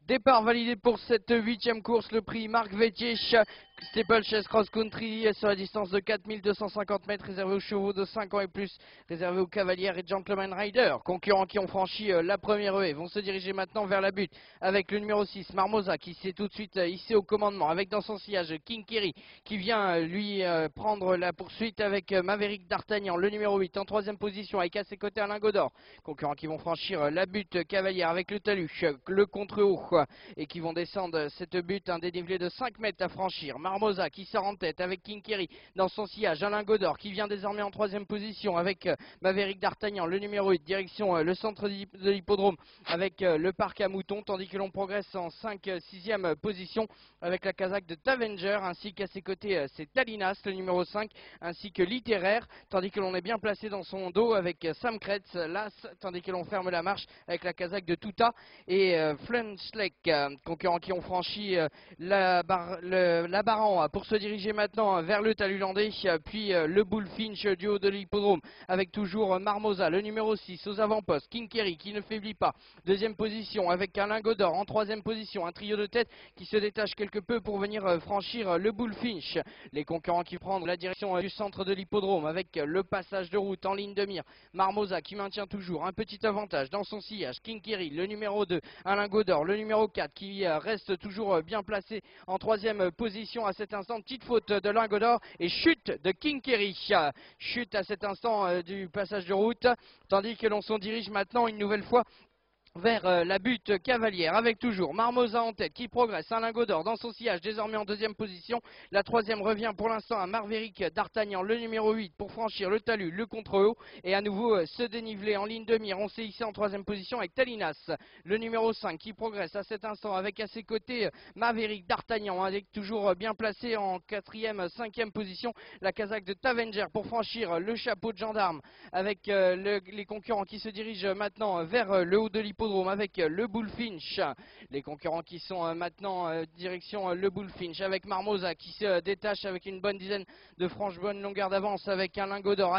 Départ validé pour cette 8e course, le prix Marc Vétier, Steeplechase Cross Country sur la distance de 4250 mètres, réservé aux chevaux de 5 ans et plus, réservé aux cavalières et gentlemen riders. Concurrents qui ont franchi la première haie vont se diriger maintenant vers la butte avec le numéro 6, Marmosa, qui s'est tout de suite hissé au commandement, avec dans son sillage King Kerry qui vient lui prendre la poursuite avec Maverick D'Artagnan, le numéro 8 en 3e position avec à ses côtés Alain Godor. Concurrents qui vont franchir la butte cavalière avec le talus, le contre-haut et qui vont descendre cette butte, un dénivelé de 5 mètres à franchir. Marmosa qui sort en tête avec King Kerry dans son sillage, Alain Godor qui vient désormais en 3e position avec Maverick D'Artagnan, le numéro 8, direction le centre de l'hippodrome avec le parc à moutons, tandis que l'on progresse en 6e position avec la casaque de Tavenger, ainsi qu'à ses côtés c'est Talinas, le numéro 5, ainsi que Littéraire, tandis que l'on est bien placé dans son dos avec Sam Kretz, l'As, tandis que l'on ferme la marche avec la casaque de Tuta et Flenschleck, concurrents qui ont franchi la barre en haut pour se diriger maintenant vers le talus landais, puis le Bullfinch du haut de l'hippodrome avec toujours Marmosa, le numéro 6 aux avant-postes, King Kerry qui ne faiblit pas, 2e position avec Alain Godor en 3e position, un trio de tête qui se détache quelque peu pour venir franchir le Bullfinch. Les concurrents qui prennent la direction du centre de l'hippodrome avec le passage de route en ligne de mire, Marmosa qui maintient toujours un petit avantage dans son sillage, King Kerry, le numéro 2, Alain Godor, le numéro 4 qui reste toujours bien placé en 3e position à cet instant. Petite faute de Alain Godor et chute de King Kerry, chute à cet instant du passage de route, tandis que l'on s'en dirige maintenant une nouvelle fois vers la butte cavalière avec toujours Marmosa en tête qui progresse, Alain Godor dans son sillage désormais en 2e position. La 3e revient pour l'instant à Maverick D'Artagnan, le numéro 8 pour franchir le talus, le contre-haut et à nouveau se déniveler en ligne de mire. On s'est hissé en 3e position avec Talinas, le numéro 5 qui progresse à cet instant avec à ses côtés Maverick D'Artagnan, avec toujours bien placé en 4e, 5e position la casaque de Tavenger pour franchir le chapeau de gendarme avec les concurrents qui se dirigent maintenant vers le haut de l'hippodrome avec le Bullfinch. Les concurrents qui sont maintenant direction le Bullfinch avec Marmosa qui se détache avec une bonne dizaine de franches bonnes longueurs d'avance avec Alain Godor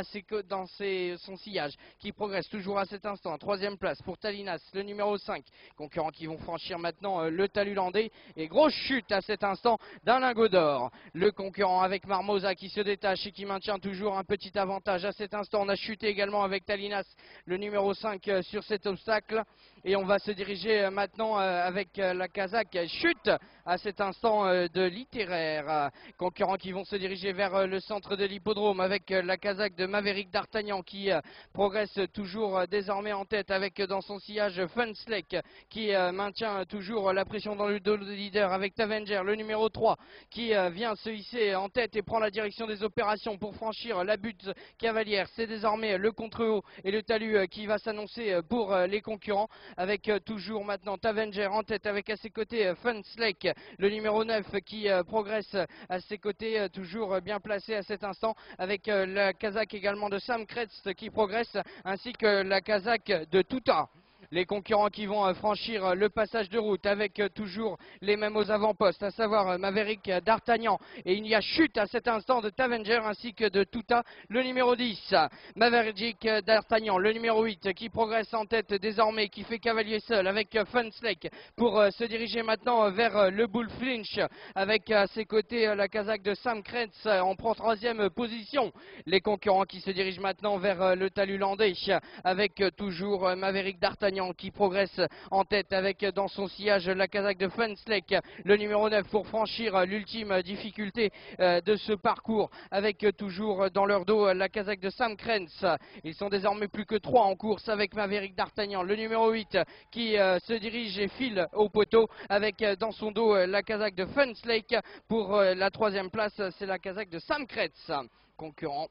dans son sillage qui progresse toujours à cet instant. 3e place pour Talinas, le numéro 5. Concurrents qui vont franchir maintenant le talus landais et grosse chute à cet instant d'Alain Godor. Le concurrent avec Marmosa qui se détache et qui maintient toujours un petit avantage à cet instant. On a chuté également avec Talinas, le numéro 5 sur cet obstacle. Et on va se diriger maintenant avec la casaque chute à cet instant de Littéraire. Concurrents qui vont se diriger vers le centre de l'hippodrome avec la casaque de Maverick D'Artagnan qui progresse toujours désormais en tête avec dans son sillage Flenschleck qui maintient toujours la pression dans le dos de leader avec Tavenger, le numéro 3 qui vient se hisser en tête et prend la direction des opérations pour franchir la butte cavalière. C'est désormais le contre-haut et le talus qui va s'annoncer pour les concurrents avec toujours maintenant Tavenger en tête avec à ses côtés Flenschleck, le numéro 9 qui progresse à ses côtés, toujours bien placé à cet instant avec la casaque également de Sam Kretz qui progresse ainsi que la casaque de Tuta. Les concurrents qui vont franchir le passage de route avec toujours les mêmes aux avant-postes, à savoir Maverick D'Artagnan. Et il y a chute à cet instant de Tavenger ainsi que de Tuta, le numéro 10. Maverick D'Artagnan, le numéro 8, qui progresse en tête désormais, qui fait cavalier seul avec Flenschleck pour se diriger maintenant vers le Bullfinch avec à ses côtés la casaque de Sam Kretz en prend 3e position. Les concurrents qui se dirigent maintenant vers le talus landais avec toujours Maverick D'Artagnan qui progresse en tête avec dans son sillage la casaque de Flenschleck, le numéro 9 pour franchir l'ultime difficulté de ce parcours avec toujours dans leur dos la casaque de Sam Kretz. Ils sont désormais plus que 3 en course avec Maverick D'Artagnan, le numéro 8 qui se dirige et file au poteau avec dans son dos la casaque de Flenschleck. Pour la 3e place, c'est la casaque de Sam Kretz, concurrent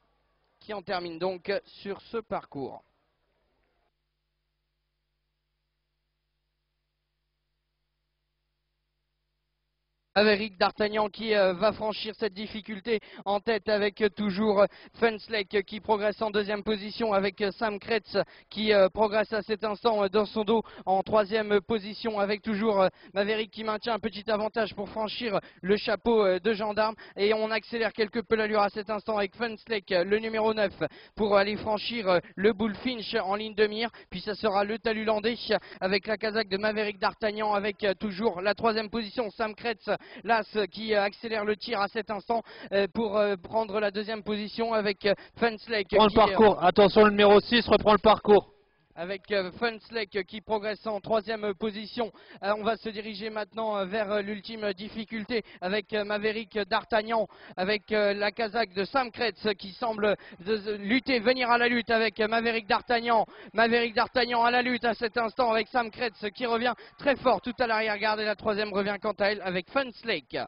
qui en termine donc sur ce parcours. Maverick D'Artagnan qui va franchir cette difficulté en tête avec toujours Funslake qui progresse en deuxième position avec Sam Kretz qui progresse à cet instant dans son dos en troisième position avec toujours Maverick qui maintient un petit avantage pour franchir le chapeau de gendarme et on accélère quelque peu l'allure à cet instant avec Funslake le numéro 9 pour aller franchir le Bullfinch en ligne de mire, puis ça sera le talus landais avec la casaque de Maverick D'Artagnan avec toujours la troisième position Sam Kretz l'As qui accélère le tir à cet instant pour prendre la deuxième position avec Funslake. Reprend le parcours, attention le numéro 6 reprend le parcours. Avec Funslake qui progresse en troisième position. On va se diriger maintenant vers l'ultime difficulté avec Maverick D'Artagnan, avec la casaque de Sam Kretz qui semble lutter, venir à la lutte avec Maverick D'Artagnan. Maverick D'Artagnan à la lutte à cet instant avec Sam Kretz qui revient très fort tout à l'arrière-garde et la troisième revient quant à elle avec Funslake.